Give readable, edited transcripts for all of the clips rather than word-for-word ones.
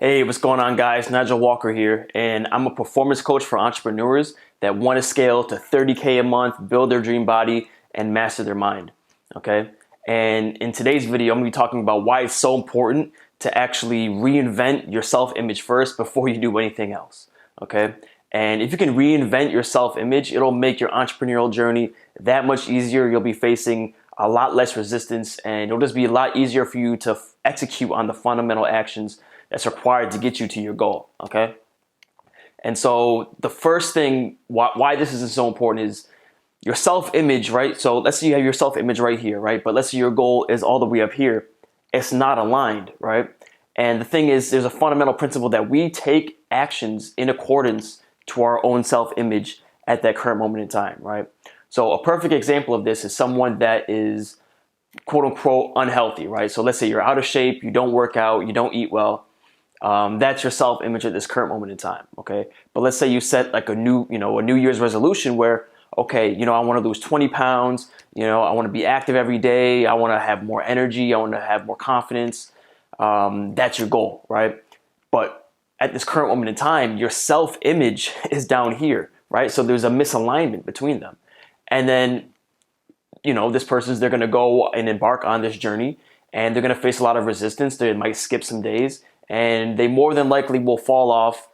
Hey, what's going on, guys? Nigel Walker here, and I'm a performance coach for entrepreneurs that want to scale to 30K a month, build their dream body, and master their mind. Okay? And in today's video, I'm going to be talking about why it's so important to actually reinvent your self-image first before you do anything else. Okay? And if you can reinvent your self-image, it'll make your entrepreneurial journey that much easier. You'll be facing a lot less resistance, and it'll just be a lot easier for you to execute on the fundamental actions that's required to get you to your goal. Okay? And so the first thing why this is so important is your self-image, right? So let's say you have your self-image right here, right? But let's say your goal is all the way up here. It's not aligned, right? And the thing is, there's a fundamental principle that we take actions in accordance to our own self-image at that current moment in time, right? So a perfect example of this is someone that is quote unquote unhealthy, right? So let's say you're out of shape, you don't work out, you don't eat well. That's your self-image at this current moment in time, okay? But let's say you set like a New Year's resolution where, okay, I want to lose 20 pounds, I want to be active every day, I want to have more energy, I want to have more confidence. That's your goal, right? But at this current moment in time, your self-image is down here, right? So there's a misalignment between them. And then, they're going to go and embark on this journey, and they're going to face a lot of resistance. They might skip some days, and they more than likely will fall off,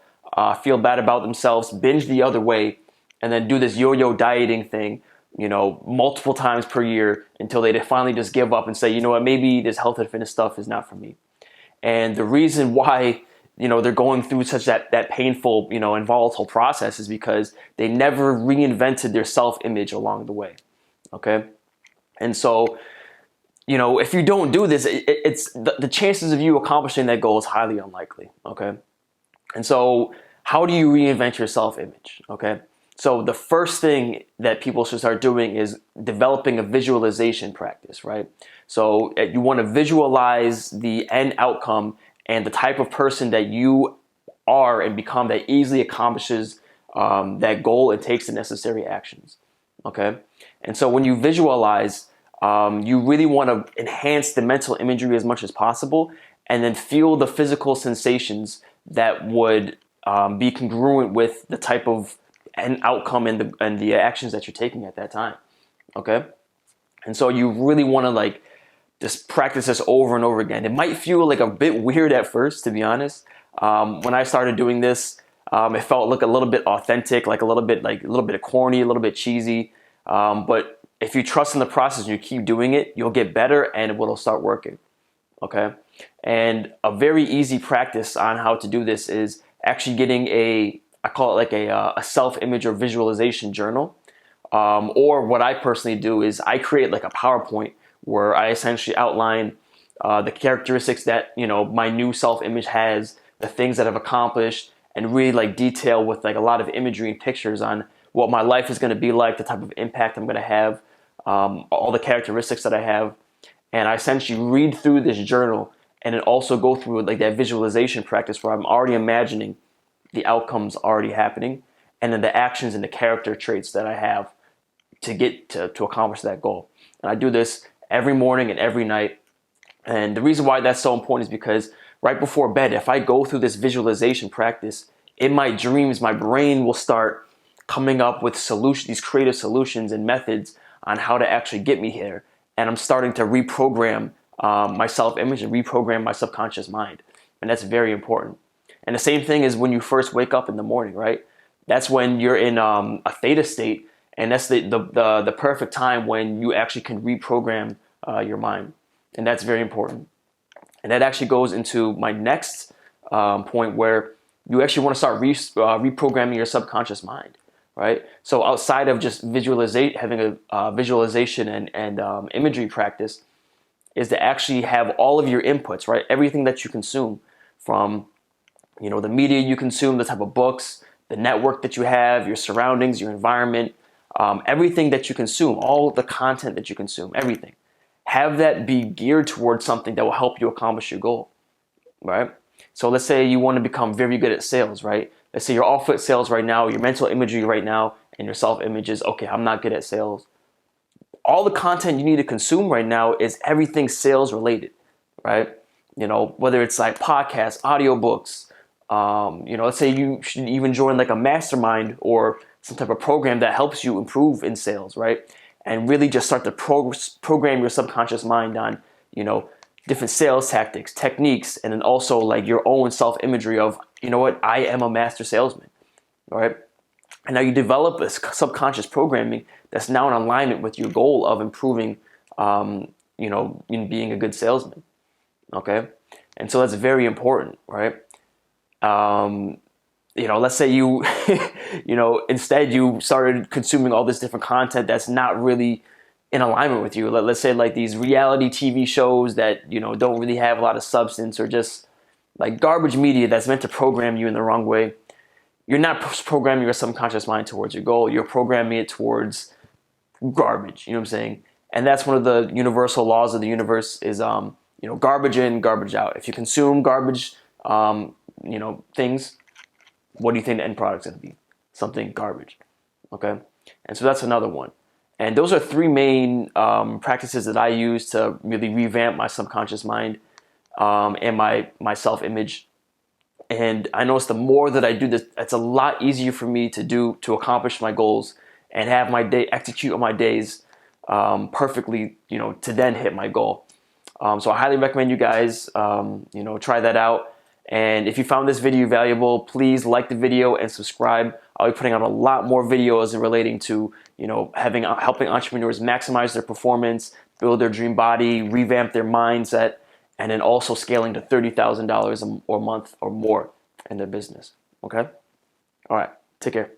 feel bad about themselves, binge the other way, and then do this yo-yo dieting thing, multiple times per year until they finally just give up and say, you know what, maybe this health and fitness stuff is not for me. And the reason why, they're going through such that painful, and volatile process is because they never reinvented their self-image along the way. Okay. And so, if you don't do this, it's the chances of you accomplishing that goal is highly unlikely. Okay. And so how do you reinvent your self-image? Okay. So the first thing that people should start doing is developing a visualization practice, right? So you want to visualize the end outcome and the type of person that you are and become that easily accomplishes that goal and takes the necessary actions. Okay. And so when you visualize, you really want to enhance the mental imagery as much as possible, and then feel the physical sensations that would be congruent with the type of end outcome and the actions that you're taking at that time. Okay. And so you really want to just practice this over and over again. It might feel like a bit weird at first, to be honest. When I started doing this, it felt like a little bit authentic, like a little bit of corny, a little bit cheesy. But if you trust in the process and you keep doing it, you'll get better and it will start working. Okay. And a very easy practice on how to do this is actually getting I call it like a self-image or visualization journal. Or what I personally do is I create like a PowerPoint where I essentially outline the characteristics that, my new self-image has, the things that I've accomplished, and really detail with a lot of imagery and pictures on what my life is going to be like, the type of impact I'm going to have, all the characteristics that I have. And I essentially read through this journal and then also go through that visualization practice where I'm already imagining the outcomes already happening, and then the actions and the character traits that I have to get to accomplish that goal. And I do this every morning and every night. And the reason why that's so important is because right before bed, if I go through this visualization practice, in my dreams, my brain will start coming up with these creative solutions and methods on how to actually get me here. And I'm starting to reprogram my self-image and reprogram my subconscious mind. And that's very important. And the same thing is when you first wake up in the morning, right? That's when you're in a theta state, and that's the perfect time when you actually can reprogram your mind. And that's very important. And that actually goes into my next point, where you actually want to start reprogramming your subconscious mind, right? So outside of just having a visualization and imagery practice, is to actually have all of your inputs, right? Everything that you consume, from the media you consume, the type of books, the network that you have, your surroundings, your environment, everything that you consume, all the content that you consume, everything. Have that be geared towards something that will help you accomplish your goal, right? So let's say you want to become very good at sales, right? Let's say you're all foot sales right now, your mental imagery right now, and your self-image is, okay, I'm not good at sales. All the content you need to consume right now is everything sales related, right? whether it's like podcasts, audiobooks, let's say you should even join like a mastermind or some type of program that helps you improve in sales, right? And really just start to program your subconscious mind on, different sales tactics, techniques, and then also like your own self-imagery of, I am a master salesman, all right? And now you develop this subconscious programming that's now in alignment with your goal of improving, in being a good salesman, okay? And so that's very important, right? Let's say you, instead you started consuming all this different content that's not really in alignment with you. Let's say like these reality TV shows that, don't really have a lot of substance, or just like garbage media that's meant to program you in the wrong way. You're not programming your subconscious mind towards your goal. You're programming it towards garbage. You know what I'm saying? And that's one of the universal laws of the universe is, garbage in, garbage out. If you consume garbage, things, what do you think the end product's going to be? Something garbage. Okay. And so that's another one. And those are three main practices that I use to really revamp my subconscious mind and my self-image. And I notice the more that I do this, it's a lot easier for me to accomplish my goals and have my day, execute on my days perfectly, to then hit my goal. So I highly recommend you guys, try that out. And if you found this video valuable, please like the video and subscribe. I'll be putting out a lot more videos relating to, helping entrepreneurs maximize their performance, build their dream body, revamp their mindset, and then also scaling to $30,000 a month or more in their business. Okay? All right. Take care.